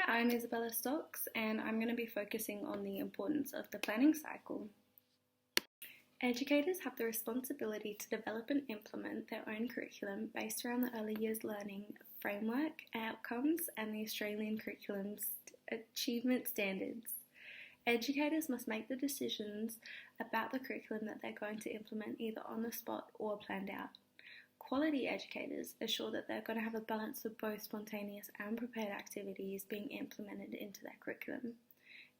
I'm Isabella Stocks and I'm going to be focusing on the importance of the planning cycle. Educators have the responsibility to develop and implement their own curriculum based around the early years learning framework, outcomes, and the Australian curriculum's achievement standards. Educators must make the decisions about the curriculum that they're going to implement either on the spot or planned out. Quality educators assure that they're going to have a balance of both spontaneous and prepared activities being implemented into their curriculum,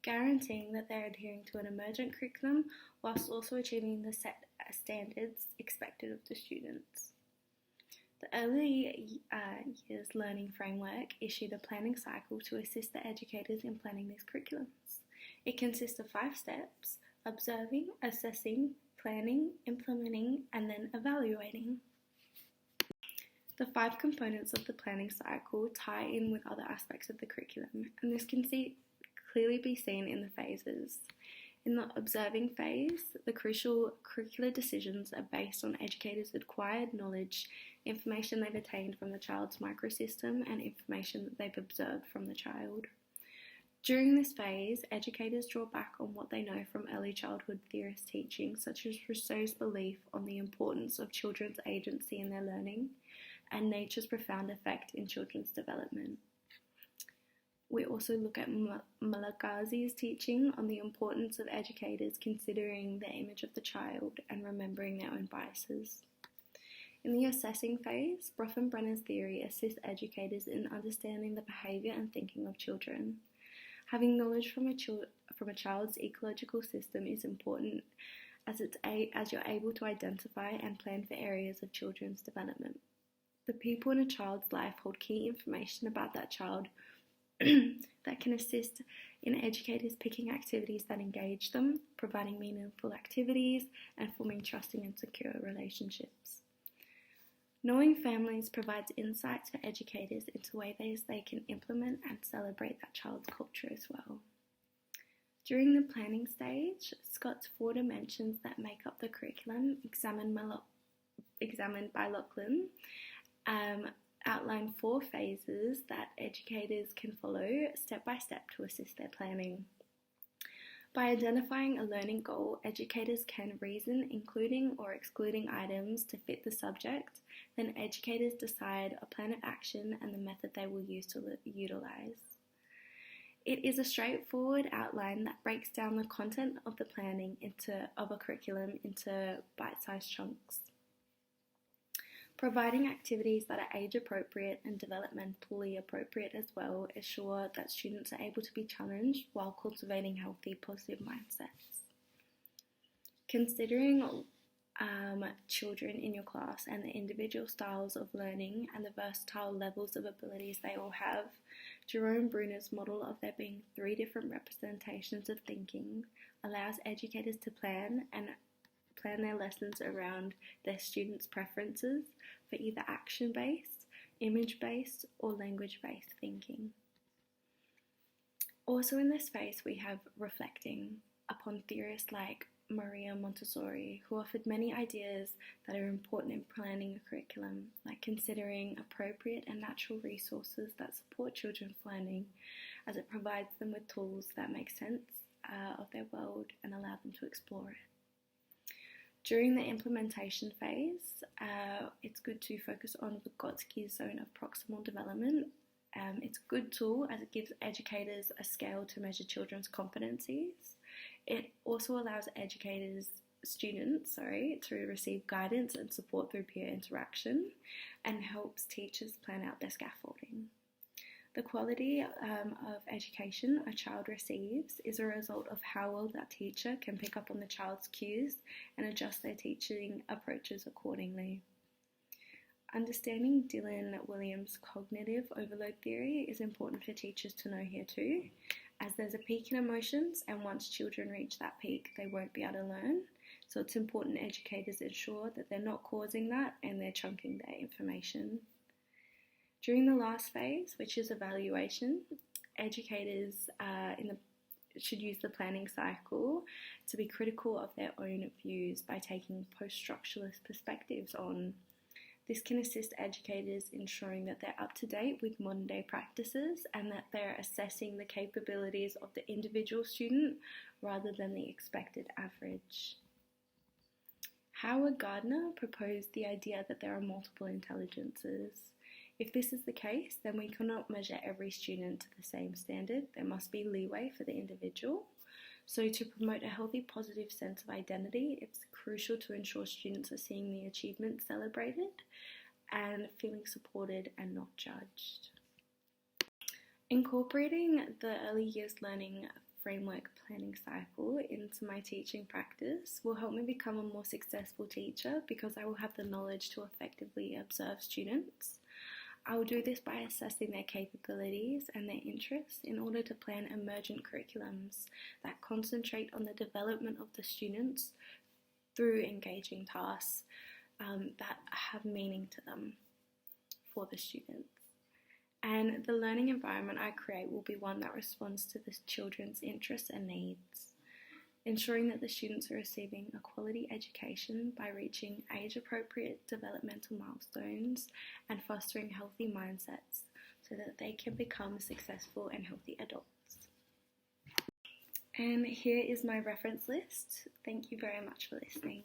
guaranteeing that they're adhering to an emergent curriculum whilst also achieving the set standards expected of the students. The Early Years Learning Framework issued a planning cycle to assist the educators in planning these curriculums. It consists of 5 steps: observing, assessing, planning, implementing, and then evaluating. The 5 components of the planning cycle tie in with other aspects of the curriculum, and this can clearly be seen in the phases. In the observing phase, the crucial curricular decisions are based on educators' acquired knowledge, information they've attained from the child's microsystem, and information that they've observed from the child. During this phase, educators draw back on what they know from early childhood theorist teaching, such as Rousseau's belief on the importance of children's agency in their learning, and nature's profound effect in children's development. We also look at Malaghazi's teaching on the importance of educators considering the image of the child and remembering their own biases. In the assessing phase, Brough and Brenner's theory assists educators in understanding the behaviour and thinking of children. Having knowledge from a child's ecological system is important as you're able to identify and plan for areas of children's development. The people in a child's life hold key information about that child that can assist in educators picking activities that engage them, providing meaningful activities, and forming trusting and secure relationships. Knowing families provides insights for educators into ways they can implement and celebrate that child's culture as well. During the planning stage, Scott's 4 dimensions that make up the curriculum, examined by Lachlan, outline 4 phases that educators can follow step by step to assist their planning. By identifying a learning goal, educators can reason including or excluding items to fit the subject. Then educators decide a plan of action and the method they will use to utilise. It is a straightforward outline that breaks down the content of the planning of a curriculum into bite-sized chunks. Providing activities that are age appropriate and developmentally appropriate as well ensure that students are able to be challenged while cultivating healthy, positive mindsets. Considering children in your class and the individual styles of learning and the versatile levels of abilities they all have, Jerome Bruner's model of there being 3 different representations of thinking allows educators to plan their lessons around their students' preferences for either action-based, image-based, or language-based thinking. Also in this phase, we have reflecting upon theorists like Maria Montessori, who offered many ideas that are important in planning a curriculum, like considering appropriate and natural resources that support children's learning, as it provides them with tools that make sense of their world and allow them to explore it. During the implementation phase, it's good to focus on Vygotsky's zone of proximal development. It's a good tool as it gives educators a scale to measure children's competencies. It also allows students to receive guidance and support through peer interaction and helps teachers plan out their scaffolding. The quality of education a child receives is a result of how well that teacher can pick up on the child's cues and adjust their teaching approaches accordingly. Understanding Dylan Williams' cognitive overload theory is important for teachers to know here too, as there's a peak in emotions, and once children reach that peak, they won't be able to learn. So it's important educators ensure that they're not causing that and they're chunking their information. During the last phase, which is evaluation, educators should use the planning cycle to be critical of their own views by taking post-structuralist perspectives on This can assist educators ensuring that they're up to date with modern day practices and that they're assessing the capabilities of the individual student rather than the expected average. Howard Gardner proposed the idea that there are multiple intelligences. If this is the case, then we cannot measure every student to the same standard. There must be leeway for the individual. So to promote a healthy, positive sense of identity, it's crucial to ensure students are seeing the achievements celebrated and feeling supported and not judged. Incorporating the early years learning framework planning cycle into my teaching practice will help me become a more successful teacher because I will have the knowledge to effectively observe students. I will do this by assessing their capabilities and their interests in order to plan emergent curriculums that concentrate on the development of the students through engaging tasks that have meaning to them for the students. And the learning environment I create will be one that responds to the children's interests and needs, ensuring that the students are receiving a quality education by reaching age-appropriate developmental milestones and fostering healthy mindsets so that they can become successful and healthy adults. And here is my reference list. Thank you very much for listening.